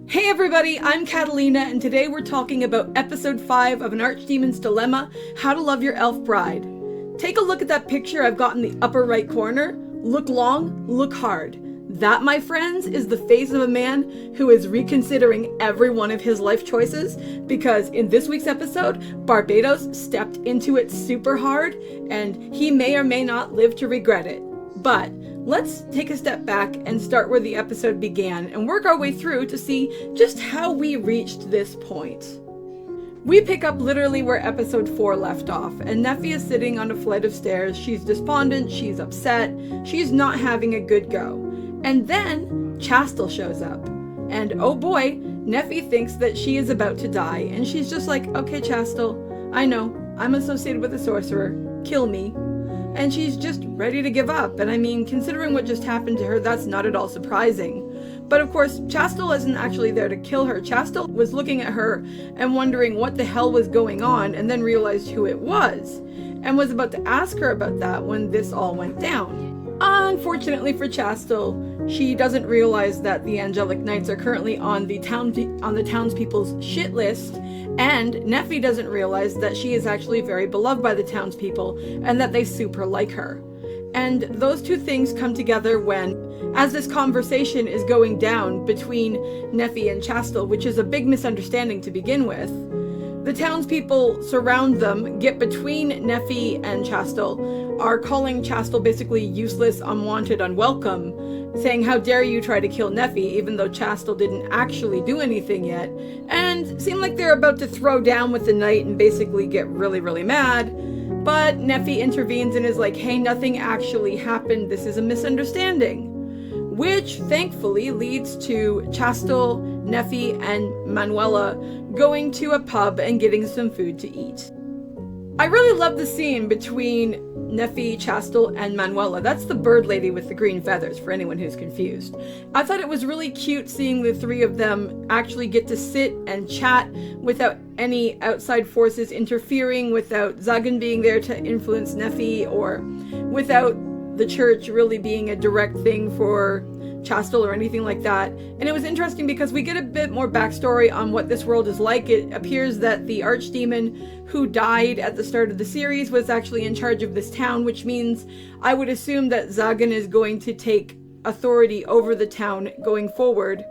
Hey everybody, I'm Katallina, and today we're talking about episode 5 of An Archdemon's Dilemma, How to Love Your Elf Bride. Take a look at that picture I've got in the upper right corner. Look long, look hard. That, my friends, is the face of a man who is reconsidering every one of his life choices, because in this week's episode, Barbatos stepped into it super hard, and he may or may not live to regret it. But let's take a step back and start where the episode began and work our way through to see just how we reached this point. We pick up literally where episode 4 left off, and Nephy is sitting on a flight of stairs. She's despondent, she's upset, she's not having a good go. And then Chastel shows up, and oh boy, Nephy thinks that she is about to die, and she's just like, okay Chastel, I know, I'm associated with a sorcerer, kill me. And she's just ready to give up. And I mean, considering what just happened to her, that's not at all surprising. But of course, Chastel isn't actually there to kill her. Chastel was looking at her and wondering what the hell was going on, and then realized who it was, and was about to ask her about that when this all went down. Unfortunately for Chastel, she doesn't realize that the Angelic Knights are currently on the townspeople's shit list, and Nephy doesn't realize that she is actually very beloved by the townspeople and that they super like her. And those two things come together when, as this conversation is going down between Nephy and Chastel, which is a big misunderstanding to begin with, the townspeople surround them, get between Nephy and Chastel, are calling Chastel basically useless, unwanted, unwelcome, saying how dare you try to kill Nephy, even though Chastel didn't actually do anything yet, and seem like they're about to throw down with the knight and basically get really, really mad. But Nephy intervenes and is like, hey, nothing actually happened, this is a misunderstanding. Which thankfully leads to Chastel, Nephy, and Manuela going to a pub and getting some food to eat. I really love the scene between Nephy, Chastel, and Manuela. That's the bird lady with the green feathers, for anyone who's confused. I thought it was really cute seeing the three of them actually get to sit and chat without any outside forces interfering, without Zagan being there to influence Nephy, or without the church really being a direct thing for Chastel or anything like that. And it was interesting because we get a bit more backstory on what this world is like. It appears that the Archdemon who died at the start of the series was actually in charge of this town, which means I would assume that Zagan is going to take authority over the town going forward,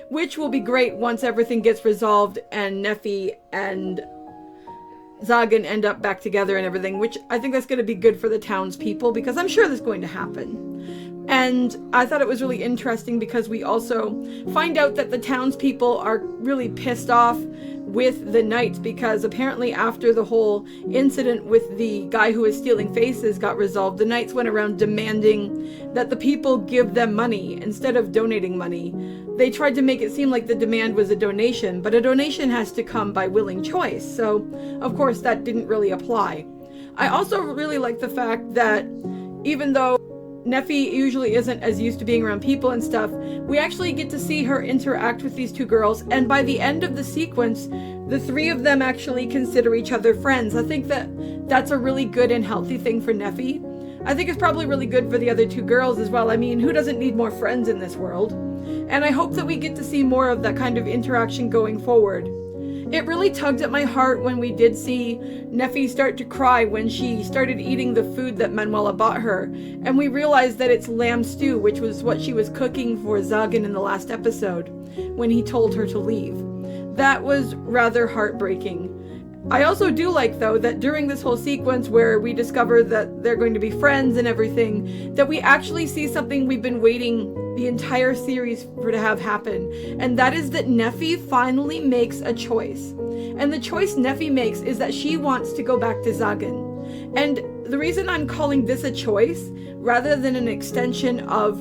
which will be great once everything gets resolved and Nephy and Zagan end up back together and everything, which I think that's going to be good for the townspeople, because I'm sure that's going to happen. And I thought it was really interesting because we also find out that the townspeople are really pissed off with the knights, because apparently after the whole incident with the guy who was stealing faces got resolved, the knights went around demanding that the people give them money instead of donating money. They tried to make it seem like the demand was a donation, but a donation has to come by willing choice, so of course that didn't really apply. I also really like the fact that even though Nephy usually isn't as used to being around people and stuff, we actually get to see her interact with these two girls, and by the end of the sequence, the three of them actually consider each other friends. I think that that's a really good and healthy thing for Nephy. I think it's probably really good for the other two girls as well. I mean, who doesn't need more friends in this world? And I hope that we get to see more of that kind of interaction going forward. It really tugged at my heart when we did see Nephy start to cry when she started eating the food that Manuela bought her, and we realized that it's lamb stew, which was what she was cooking for Zagan in the last episode when he told her to leave. That was rather heartbreaking. I also do like, though, that during this whole sequence where we discover that they're going to be friends and everything, that we actually see something we've been waiting the entire series for to have happen, and that is that Nephy finally makes a choice. And the choice Nephy makes is that she wants to go back to Zagan. And the reason I'm calling this a choice, rather than an extension of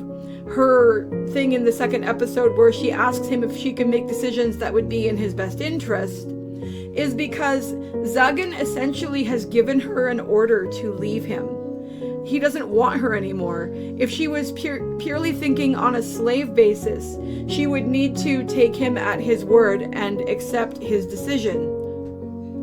her thing in the second episode where she asks him if she can make decisions that would be in his best interest, is because Zagan essentially has given her an order to leave him. He doesn't want her anymore. If she was purely thinking on a slave basis, she would need to take him at his word and accept his decision.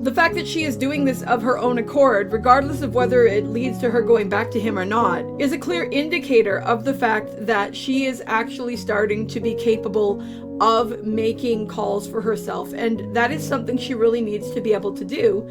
The fact that she is doing this of her own accord, regardless of whether it leads to her going back to him or not, is a clear indicator of the fact that she is actually starting to be capable of making calls for herself, and that is something she really needs to be able to do.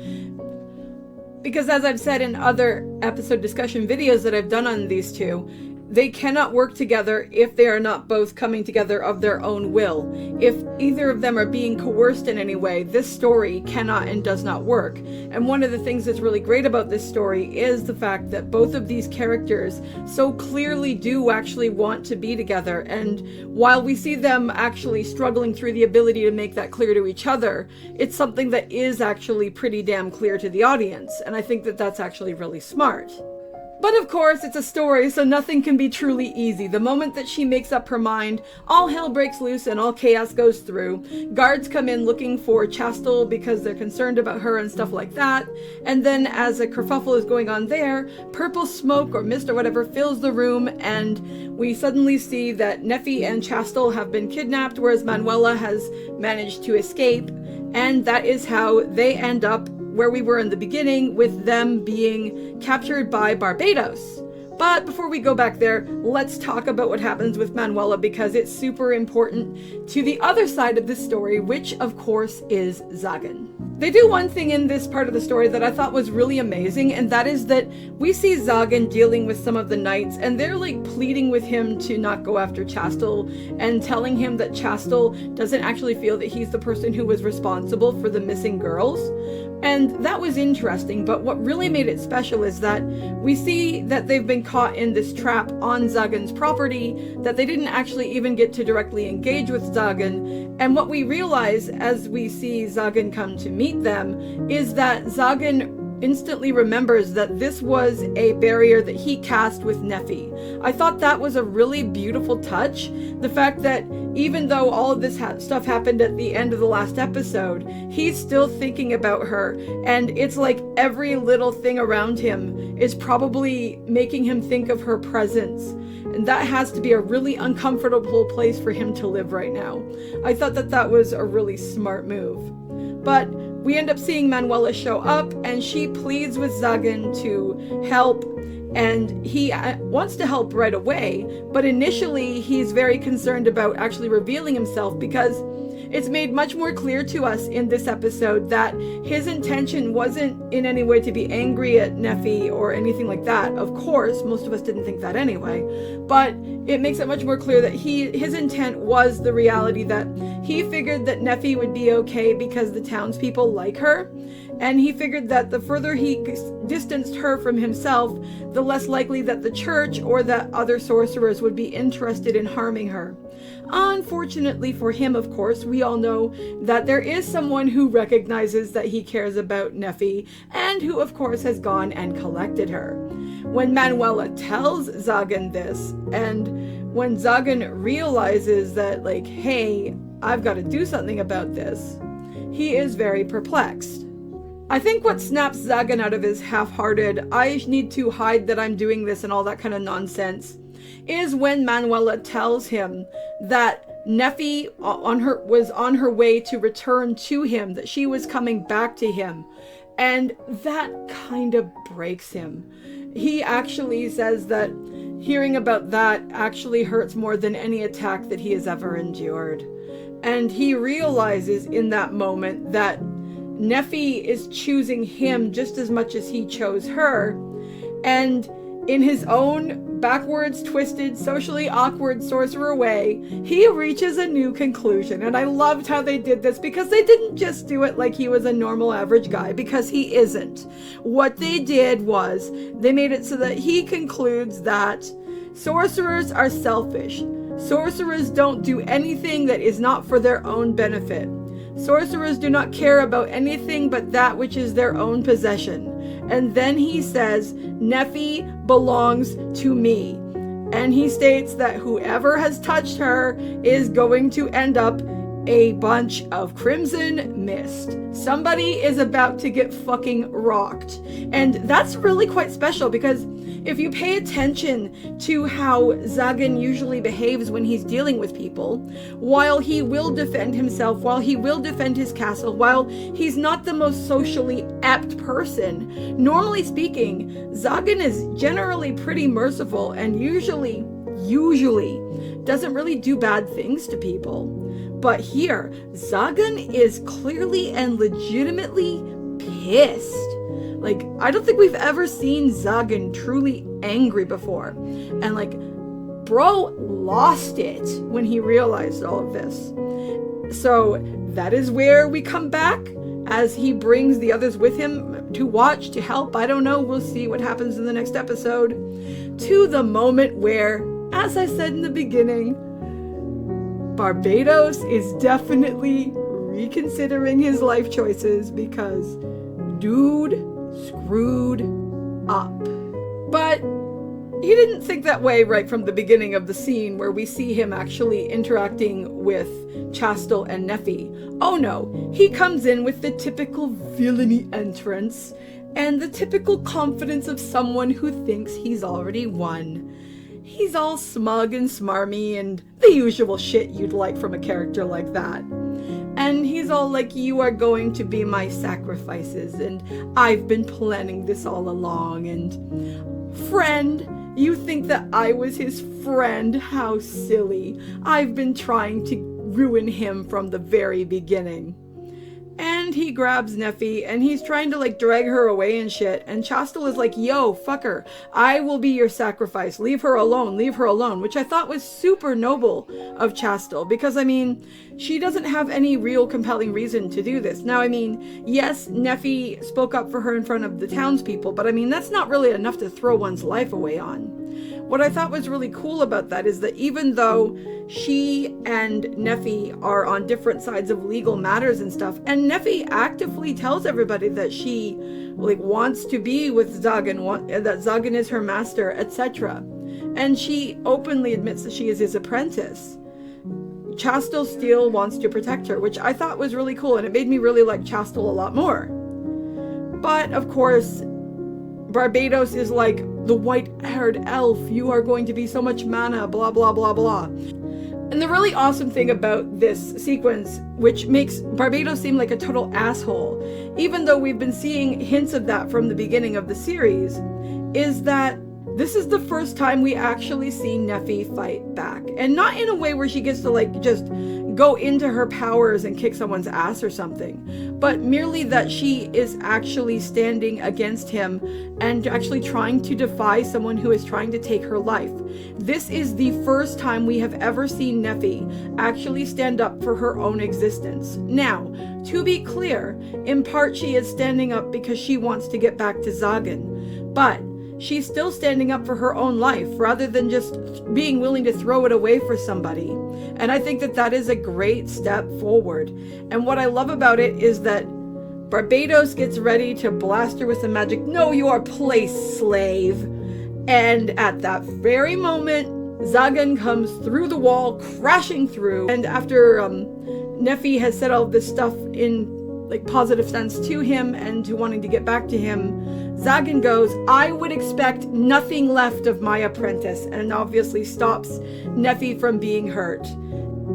Because as I've said in other episode discussion videos that I've done on these two, they cannot work together if they are not both coming together of their own will. If either of them are being coerced in any way, this story cannot and does not work. And one of the things that's really great about this story is the fact that both of these characters so clearly do actually want to be together. And while we see them actually struggling through the ability to make that clear to each other, it's something that is actually pretty damn clear to the audience. And I think that that's actually really smart. But of course, it's a story, so nothing can be truly easy. The moment that she makes up her mind, all hell breaks loose and all chaos goes through. Guards come in looking for Chastel because they're concerned about her and stuff like that. And then as a kerfuffle is going on there, purple smoke or mist or whatever fills the room, and we suddenly see that Nephy and Chastel have been kidnapped, whereas Manuela has managed to escape. And that is how they end up where we were in the beginning, with them being captured by Barbatos. But before we go back there, let's talk about what happens with Manuela, because it's super important to the other side of this story, which of course is Zagan. They do one thing in this part of the story that I thought was really amazing, and that is that we see Zagan dealing with some of the knights, and they're like pleading with him to not go after Chastel, and telling him that Chastel doesn't actually feel that he's the person who was responsible for the missing girls. And that was interesting, but what really made it special is that we see that they've been caught in this trap on Zagan's property, that they didn't actually even get to directly engage with Zagan. And what we realize as we see Zagan come to meet them is that Zagan instantly remembers that this was a barrier that he cast with Nephy. I thought that was a really beautiful touch. The fact that even though all of this stuff happened at the end of the last episode, he's still thinking about her, and it's like every little thing around him is probably making him think of her presence. And that has to be a really uncomfortable place for him to live right now. I thought that that was a really smart move. But we end up seeing Manuela show up, and she pleads with Zagan to help, and he wants to help right away, but initially he's very concerned about actually revealing himself, because it's made much more clear to us in this episode that his intention wasn't in any way to be angry at Nephy or anything like that. Of course, most of us didn't think that anyway, but it makes it much more clear that his intent was the reality that he figured that Nephy would be okay because the townspeople like her, and he figured that the further he distanced her from himself, the less likely that the church or that other sorcerers would be interested in harming her. Unfortunately for him, of course, we all know that there is someone who recognizes that he cares about Nephy, and who of course has gone and collected her. When Manuela tells Zagan this, and when Zagan realizes that, like, hey, I've got to do something about this, he is very perplexed. I think what snaps Zagan out of his half-hearted, I need to hide that I'm doing this and all that kind of nonsense, is when Manuela tells him that Nephy was on her way to return to him, that she was coming back to him, and that kind of breaks him. He actually says that hearing about that actually hurts more than any attack that he has ever endured. And he realizes in that moment that Nephy is choosing him just as much as he chose her, and in his own backwards, twisted, socially awkward sorcerer way, he reaches a new conclusion. And I loved how they did this, because they didn't just do it like he was a normal average guy, because he isn't. What they did was they made it so that he concludes that sorcerers are selfish. Sorcerers don't do anything that is not for their own benefit. Sorcerers do not care about anything but that which is their own possession. And then he says, Nephy belongs to me. And he states that whoever has touched her is going to end up a bunch of crimson mist. Somebody is about to get fucking rocked. And that's really quite special, because if you pay attention to how Zagan usually behaves when he's dealing with people, while he will defend himself, while he will defend his castle, while he's not the most socially apt person, normally speaking, Zagan is generally pretty merciful and usually doesn't really do bad things to people. But here, Zagan is clearly and legitimately pissed. Like, I don't think we've ever seen Zagan truly angry before. And like, bro lost it when he realized all of this. So that is where we come back as he brings the others with him to watch, to help. I don't know. We'll see what happens in the next episode. To the moment where, as I said in the beginning, Barbatos is definitely reconsidering his life choices because dude screwed up. But he didn't think that way right from the beginning of the scene where we see him actually interacting with Chastel and Nephy. Oh no, he comes in with the typical villainy entrance and the typical confidence of someone who thinks he's already won. He's all smug and smarmy and the usual shit you'd like from a character like that. And he's all like, you are going to be my sacrifices, and I've been planning this all along, and friend, you think that I was his friend? How silly. I've been trying to ruin him from the very beginning. And he grabs Nephy and he's trying to like drag her away and shit. And Chastel is like, yo, fuck her. I will be your sacrifice. Leave her alone. Leave her alone. Which I thought was super noble of Chastel. Because, I mean, she doesn't have any real compelling reason to do this. Now, I mean, yes, Nephy spoke up for her in front of the townspeople. But, I mean, that's not really enough to throw one's life away on. What I thought was really cool about that is that even though she and Nephy are on different sides of legal matters and stuff, and Nephy actively tells everybody that she like wants to be with Zagan, that Zagan is her master, etc. And she openly admits that she is his apprentice. Chastel still wants to protect her, which I thought was really cool, and it made me really like Chastel a lot more. But of course, Barbatos is like, the white-haired elf, you are going to be so much mana, blah, blah, blah, blah. And the really awesome thing about this sequence, which makes Barbatos seem like a total asshole, even though we've been seeing hints of that from the beginning of the series, is that this is the first time we actually see Nephy fight back. And not in a way where she gets to like just go into her powers and kick someone's ass or something, but merely that she is actually standing against him and actually trying to defy someone who is trying to take her life. This is the first time we have ever seen Nephy actually stand up for her own existence. Now, to be clear, in part she is standing up because she wants to get back to Zagan, but she's still standing up for her own life rather than just being willing to throw it away for somebody. And I think that that is a great step forward. And what I love about it is that Barbatos gets ready to blast her with some magic. Know your place, slave. And at that very moment, Zagan comes through the wall, crashing through. And after Nephy has said all of this stuff in like positive sense to him and to wanting to get back to him, Zagan goes, I would expect nothing left of my apprentice, and obviously stops Nephy from being hurt.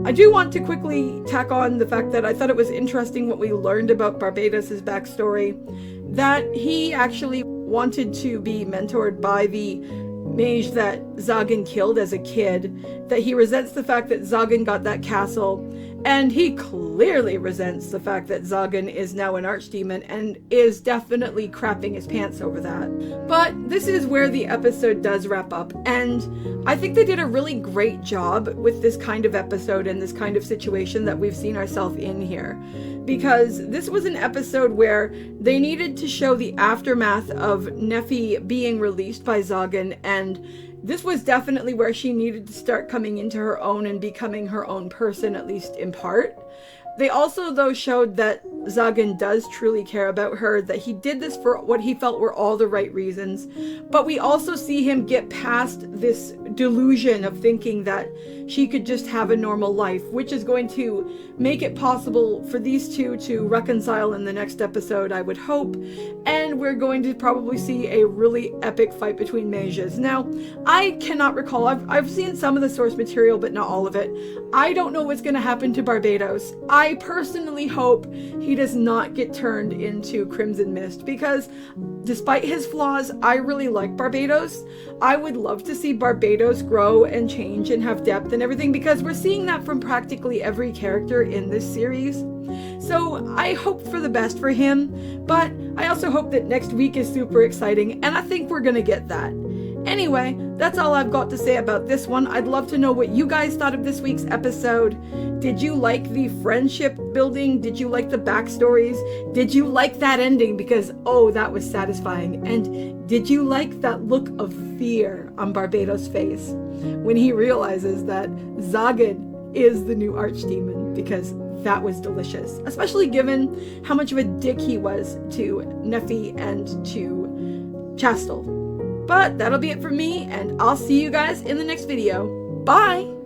I do want to quickly tack on the fact that I thought it was interesting what we learned about Barbatos' backstory, that he actually wanted to be mentored by the mage that Zagan killed as a kid, that he resents the fact that Zagan got that castle, and he clearly resents the fact that Zagan is now an archdemon and is definitely crapping his pants over that. But this is where the episode does wrap up, and I think they did a really great job with this kind of episode and this kind of situation that we've seen ourselves in here. Because this was an episode where they needed to show the aftermath of Nephy being released by Zagan, and this was definitely where she needed to start coming into her own and becoming her own person, at least in part. They also, though, showed that Zagan does truly care about her, that he did this for what he felt were all the right reasons. But we also see him get past this delusion of thinking that she could just have a normal life, which is going to make it possible for these two to reconcile in the next episode, I would hope. And we're going to probably see a really epic fight between mages. Now, I cannot recall. I've seen some of the source material, but not all of it. I don't know what's going to happen to Barbatos. I I personally hope he does not get turned into Crimson Mist, because despite his flaws, I really like Barbatos. I would love to see Barbatos grow and change and have depth and everything, because we're seeing that from practically every character in this series. So I hope for the best for him, but I also hope that next week is super exciting, and I think we're gonna get that. Anyway, that's all I've got to say about this one. I'd love to know what you guys thought of this week's episode. Did you like the friendship building? Did you like the backstories? Did you like that ending? Because, oh, that was satisfying. And did you like that look of fear on Barbatos' face when he realizes that Zagan is the new Archdemon? Because that was delicious, especially given how much of a dick he was to Nephy and to Chastel. But that'll be it for me, and I'll see you guys in the next video. Bye!